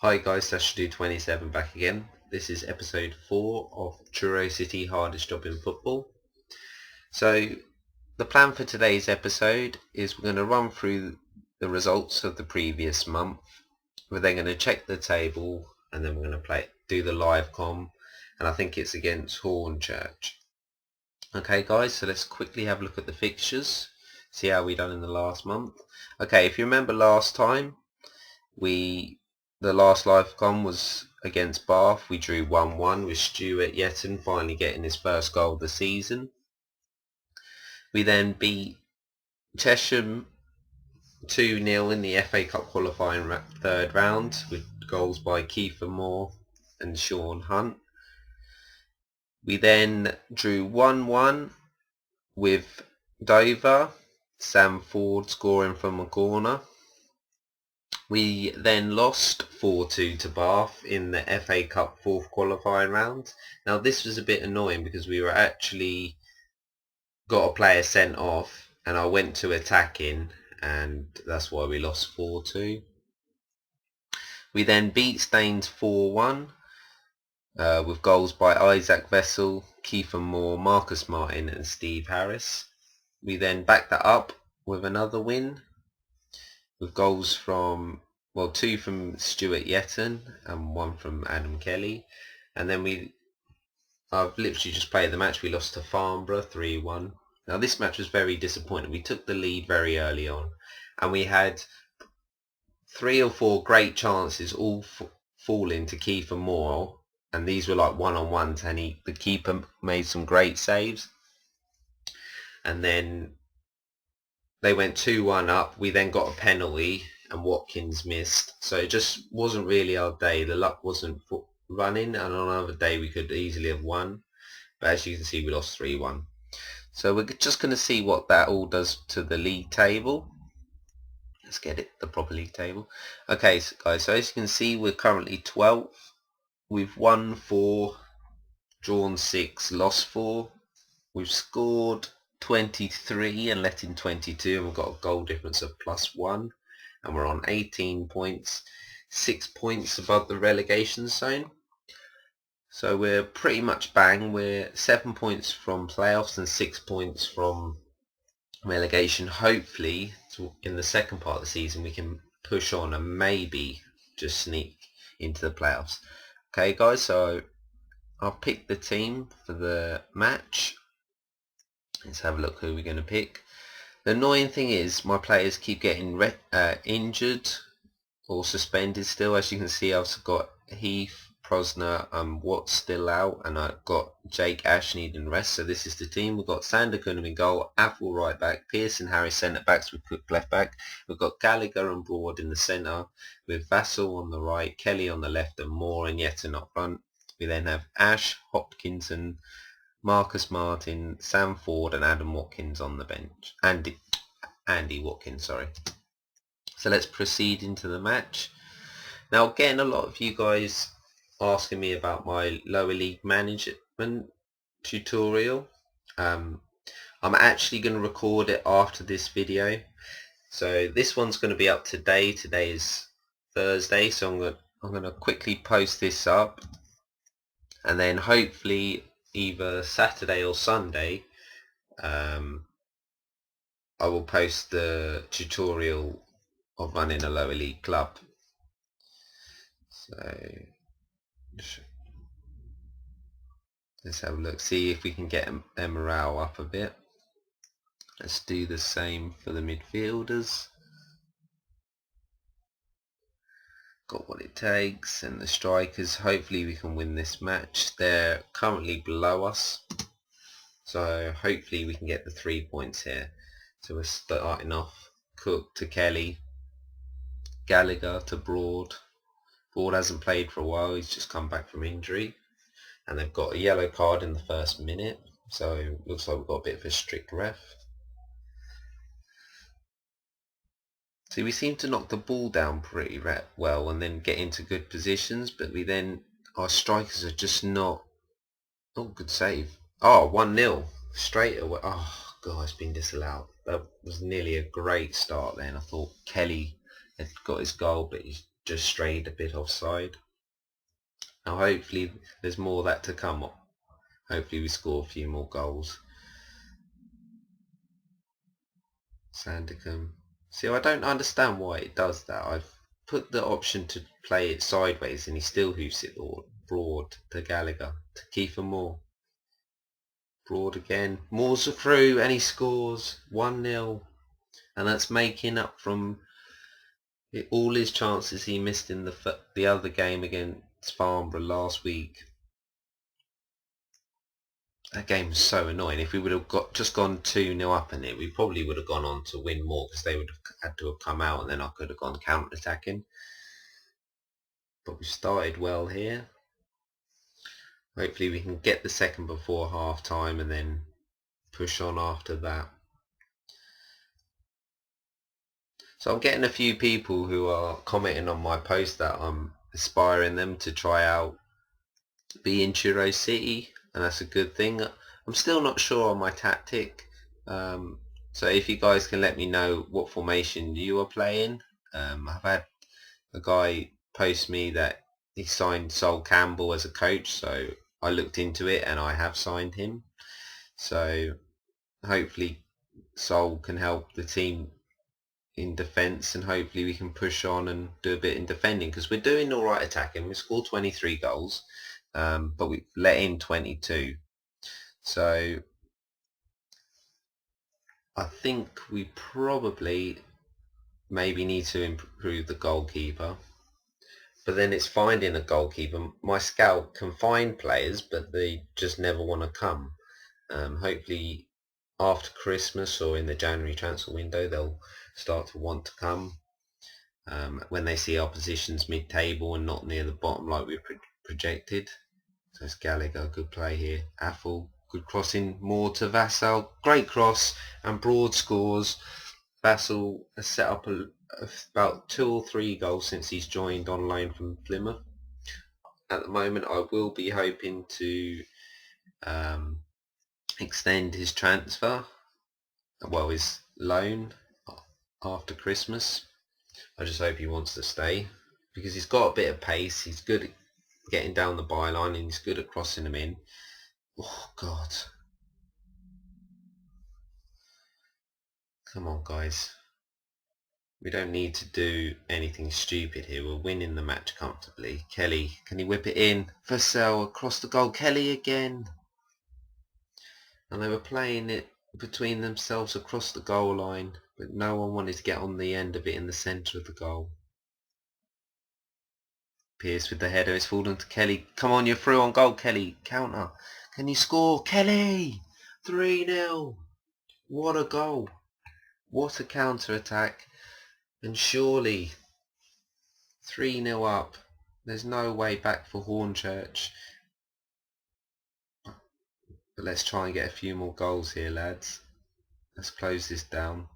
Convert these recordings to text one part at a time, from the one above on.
Hi guys, Sash27 back again. This is episode 4 of Truro City Hardest Job in Football. So the plan for today's episode is we're going to run through the results of the previous month. We're then going to check the table and then we're going to do the live com, and I think it's against Hornchurch. Okay guys, so let's quickly have a look at the fixtures, see how we done in the last month. Okay, if you remember last time, the last live com was against Bath. We drew 1-1 with Stuart Yetton finally getting his first goal of the season. We then beat Chesham 2-0 in the FA Cup qualifying third round with goals by Kiefer Moore and Sean Hunt. We then drew 1-1 with Dover, Sam Ford scoring from a corner. We then lost 4-2 to Bath in the FA Cup fourth qualifying round. Now this was a bit annoying because we were actually got a player sent off and I went to attacking, and that's why we lost 4-2. We then beat Staines 4-1 with goals by Isaac Vessel, Kiefer Moore, Marcus Martin and Steve Harris. We then backed that up with another win with goals from, well, 2 from Stuart Yetton and 1 from Adam Kelly. And then I've literally just played the match. We lost to Farnborough 3-1. Now this match was very disappointing. We took the lead very early on and we had 3 or 4 great chances all falling to Kiefer Moore, and these were like one-on-ones, and the keeper made some great saves. And then they went 2-1 up. We then got a penalty and Watkins missed. So it just wasn't really our day. The luck wasn't running, and on another day we could easily have won. But as you can see, we lost 3-1. So we're just going to see what that all does to the league table. Let's get it, the proper league table. Okay, so guys, so as you can see, we're currently 12th. We've won 4, drawn 6, lost 4. We've scored 23 and let in 22, and we've got a goal difference of +1, and we're on 18 points, 6 points above the relegation zone. So we're pretty much bang. We're 7 points from playoffs and 6 points from relegation. Hopefully in the second part of the season we can push on and maybe just sneak into the playoffs. Okay guys, so I'll pick the team for the match. Let's have a look who we're going to pick. The annoying thing is my players keep getting injured or suspended still. As you can see, I've got Heath, Prosner, Watt's still out, and I've got Jake Ash needing rest. So this is the team. We've got Sander Cunham in goal, Athel right back, Pearson Harris centre backs with Cook left back. We've got Gallagher and Broad in the centre with Vassell on the right, Kelly on the left, and Moore and Yetton up front. We then have Ash, Hopkinson, Marcus Martin, Sam Ford and Adam Watkins on the bench. Andy Watkins, sorry. So let's proceed into the match. Now again, a lot of you guys asking me about my lower league management tutorial. I'm actually going to record it after this video. So this one's going to be up today. Today is Thursday, so I'm going to quickly post this up, and then hopefully either Saturday or Sunday I will post the tutorial of running a lower league club. So let's have a look, see if we can get their morale up a bit. Let's do the same for the midfielders. Got what it takes, and the strikers, hopefully we can win this match. They're currently below us, so hopefully we can get the 3 points here. So we're starting off Cook to Kelly, Gallagher to Broad. Broad hasn't played for a while, he's just come back from injury, and they've got a yellow card in the first minute, so it looks like we've got a bit of a strict ref. See, we seem to knock the ball down pretty well and then get into good positions, but our strikers are just not good save. Oh, 1-0 straight away. Oh god, it's been disallowed. That was nearly a great start then. I thought Kelly had got his goal, but he's just strayed a bit offside. Now hopefully there's more of that to come. Hopefully we score a few more goals. Sandercombe. See, I don't understand why it does that. I've put the option to play it sideways and he still hoofs it broad to Gallagher, to Kiefer Moore. Broad again. Moore's through and he scores 1-0. And that's making up from all his chances he missed in the other game against Farnborough last week. That game was so annoying. If we would have just gone 2-0 up in it, we probably would have gone on to win more because they would have had to have come out and then I could have gone counter-attacking. But we started well here. Hopefully we can get the second before half time and then push on after that. So I'm getting a few people who are commenting on my post that I'm aspiring them to try out being Truro City, and that's a good thing. I'm still not sure on my tactic, so if you guys can let me know what formation you are playing. I've had a guy post me that he signed Sol Campbell as a coach, so I looked into it and I have signed him. So hopefully Sol can help the team in defence and hopefully we can push on and do a bit in defending because we're doing all right attacking. We scored 23 goals, but we've let in 22. So I think we probably maybe need to improve the goalkeeper. But then it's finding a goalkeeper. My scout can find players, but they just never want to come. Hopefully after Christmas or in the January transfer window, they'll start to want to come when they see our positions mid-table and not near the bottom like we projected. So it's Gallagher, good play here. Affle, good crossing, more to Vassal, great cross, and Broad scores. Vassal has set up about 2 or 3 goals since he's joined on loan from Plymouth. At the moment I will be hoping to extend his transfer, well his loan after Christmas. I just hope he wants to stay because he's got a bit of pace, he's good at getting down the byline and he's good at crossing them in. Oh God. Come on guys. We don't need to do anything stupid here. We're winning the match comfortably. Kelly, can he whip it in? Vassell across the goal. Kelly again. And they were playing it between themselves across the goal line, but no one wanted to get on the end of it in the centre of the goal. Pierce with the header. It's fallen to Kelly. Come on, you're through on goal, Kelly. Counter. Can you score? Kelly! 3-0. What a goal. What a counter-attack. And surely 3-0 up. There's no way back for Hornchurch. But let's try and get a few more goals here, lads. Let's close this down.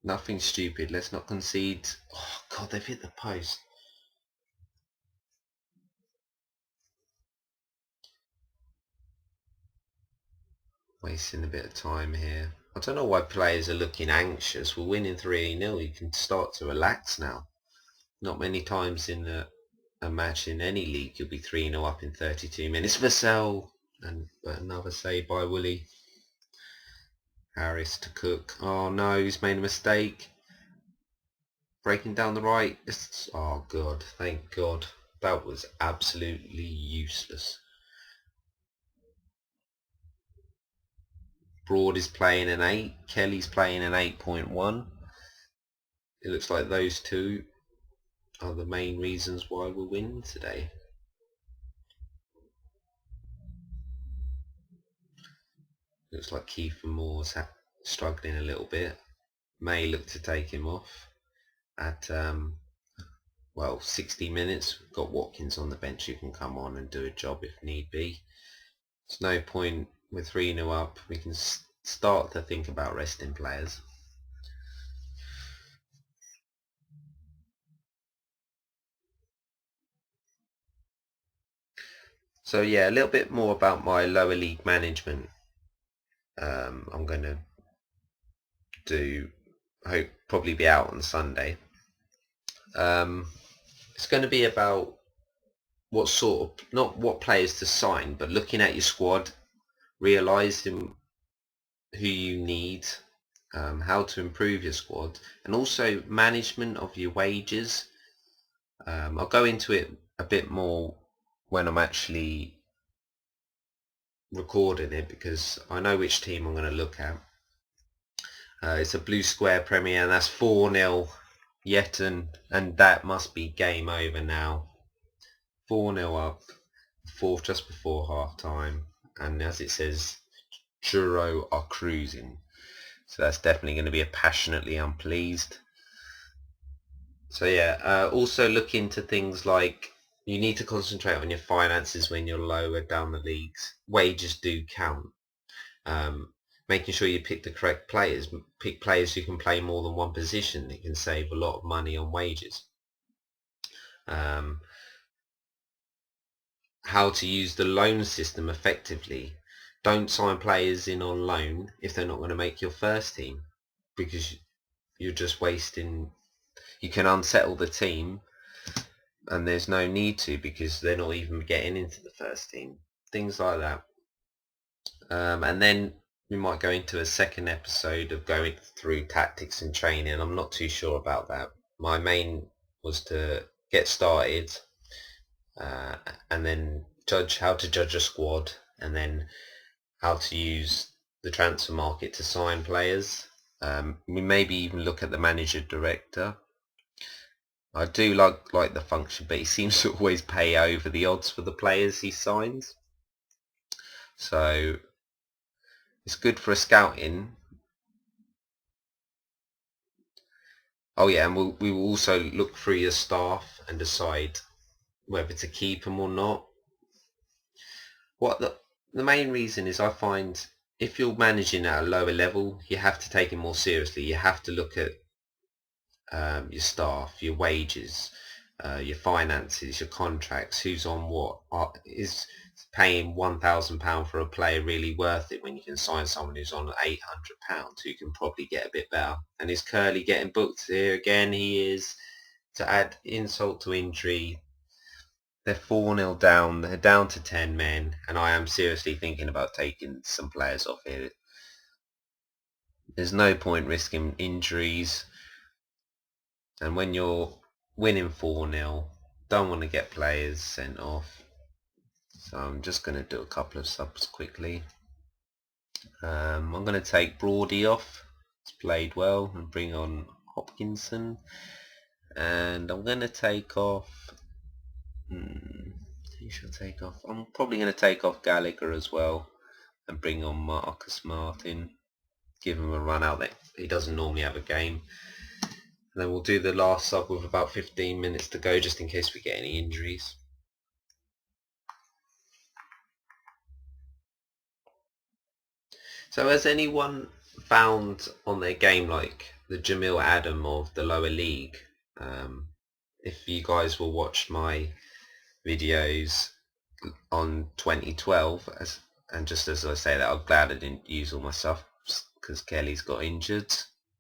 Nothing stupid. Let's not concede. Oh, God, they've hit the post. Wasting a bit of time here. I don't know why players are looking anxious. We're winning 3-0. You can start to relax now. Not many times in a match in any league you'll be 3-0 up in 32 minutes. Vassell, and another save by Woolley. Harris to Cook. Oh no, he's made a mistake. Breaking down the right. Oh God, thank God. That was absolutely useless. Broad is playing an 8. Kelly's playing an 8.1. It looks like those two are the main reasons why we're winning today. Looks like Kiefer Moore's struggling a little bit. May look to take him off at 60 minutes. We've got Watkins on the bench who can come on and do a job if need be. There's no point with 3-0 up. We can start to think about resting players. So yeah, a little bit more about my lower league management. I'm going to probably be out on Sunday. It's going to be about what sort of, not what players to sign, but looking at your squad, realising who you need, how to improve your squad, and also management of your wages. I'll go into it a bit more when I'm actually recording it, because I know which team I'm going to look at. It's a blue square Premier, and that's 4-0 yet, and that must be game over now. 4-0 up, fourth just before half time, and as it says, Truro are cruising. So that's definitely going to be a passionately unpleased. So yeah, also look into things like you need to concentrate on your finances when you're lower down the leagues. Wages do count. Making sure you pick the correct players. Pick players who can play more than one position. It can save a lot of money on wages. How to use the loan system effectively. Don't sign players in on loan if they're not going to make your first team, because you're just wasting. You can unsettle the team, and there's no need to, because they're not even getting into the first team. Things like that. And then we might go into a second episode of going through tactics and training. I'm not too sure about that. My main was to get started, and then how to judge a squad, and then how to use the transfer market to sign players. We maybe even look at the manager director. I do like the function, but he seems to always pay over the odds for the players he signs. So it's good for a scouting. Oh yeah, and we will also look through your staff and decide whether to keep them or not. What the main reason is, I find if you're managing at a lower level, you have to take it more seriously. You have to look at your staff, your wages, your finances, your contracts, who's on what. Is paying £1,000 for a player really worth it when you can sign someone who's on £800 who can probably get a bit better? And is Curly getting booked here again? He is. To add insult to injury, they're 4-0 down. They're down to 10 men, and I am seriously thinking about taking some players off here. There's no point risking injuries, and when you're winning 4-0, don't want to get players sent off. So I'm just going to do a couple of subs quickly. I'm going to take Brody off. It's played well, and bring on Hopkinson. And I'm going to take off... who should I take off? I'm probably going to take off Gallagher as well, and bring on Marcus Martin. Give him a run out there. He doesn't normally have a game. And then we'll do the last sub with about 15 minutes to go, just in case we get any injuries. So has anyone found on their game like the Jamil Adam of the lower league? If you guys will watch my videos on 2012, and just as I say that, I'm glad I didn't use all my stuff because Kelly's got injured,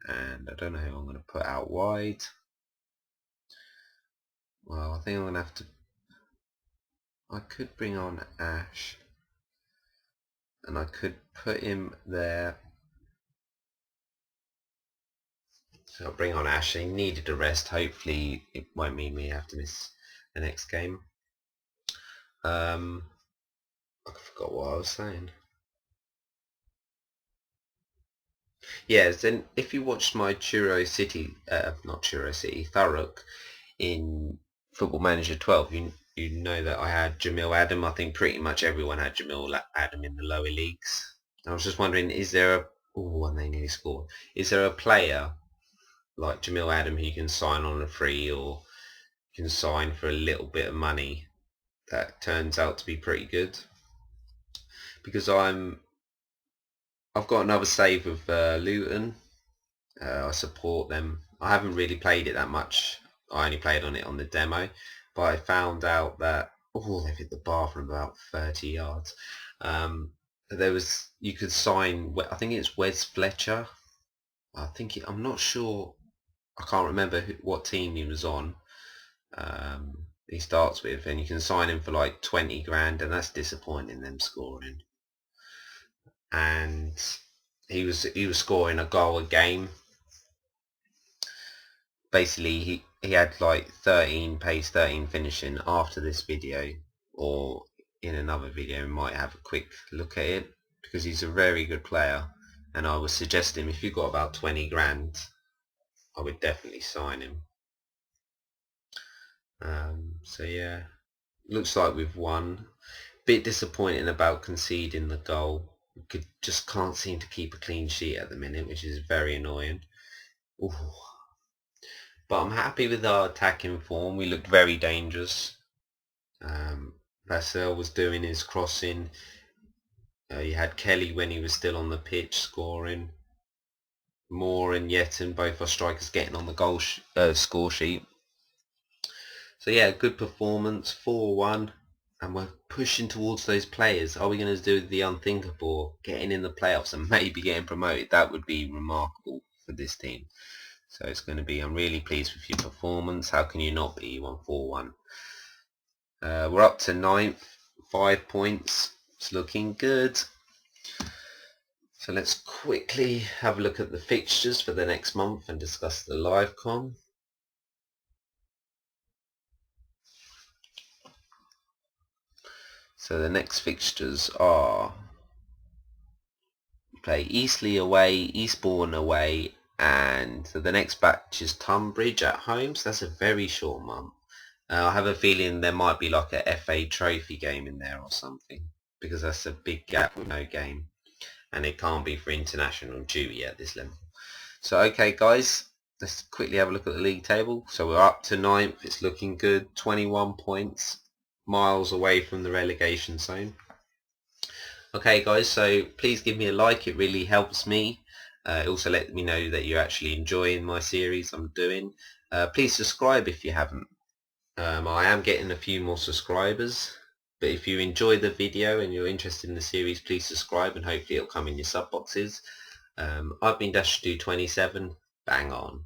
and I don't know who I'm going to put out wide. Well, I think I'm going to have to... I could bring on Ash, and I could put him there. So I'll bring on Ash. He needed a rest. Hopefully it won't mean we have to miss the next game. I forgot what I was saying. Yes, then if you watched my Truro City, not Truro City, Thurrock in Football Manager 12, you know that I had Jamil Adam. I think pretty much everyone had Jamil Adam in the lower leagues. I was just wondering, is there a... Oh, and they nearly scored. Is there a player like Jamil Adam who you can sign on a free, or can sign for a little bit of money, that turns out to be pretty good? Because I've got another save with Luton. I support them. I haven't really played it that much. I only played on it on the demo, but I found out that they've hit the bar from about 30 yards. You could sign. I think it's Wes Fletcher. I'm not sure. I can't remember what team he was on. he starts with, and you can sign him for like 20 grand, and that's disappointing, them scoring. And he was scoring a goal a game. Basically, he had like 13 pace, 13 finishing. After this video, or in another video, we might have a quick look at it, because he's a very good player, and I would suggest him. If you've got about 20 grand, I would definitely sign him. So yeah, looks like we've won. Bit disappointing about conceding the goal. We just can't seem to keep a clean sheet at the minute, which is very annoying. Ooh. But I'm happy with our attacking form. We looked very dangerous. Vassell was doing his crossing. You had Kelly when he was still on the pitch scoring. Moore and Yeton, both our strikers, getting on the goal score sheet. So yeah, good performance, 4-1, and we're pushing towards those players. Are we going to do the unthinkable, getting in the playoffs and maybe getting promoted? That would be remarkable for this team. So it's going to be, I'm really pleased with your performance. How can you not be? You won 4-1. We're up to 9th, 5 points. It's looking good. So let's quickly have a look at the fixtures for the next month and discuss the live com. So the next fixtures are, play Eastleigh away, Eastbourne away, and so the next batch is Tunbridge at home. So that's a very short month. I have a feeling there might be like a FA Trophy game in there or something, because that's a big gap with no game, and it can't be for international duty at this level. So okay guys, let's quickly have a look at the league table. So we're up to 9th, it's looking good, 21 points, miles away from the relegation zone. Okay guys, so please give me a like, it really helps me. It also let me know that you're actually enjoying my series I'm doing. Please subscribe if you haven't. I am getting a few more subscribers, but if you enjoy the video and you're interested in the series, please subscribe, and hopefully it'll come in your sub boxes. I've been Dash27, bang on.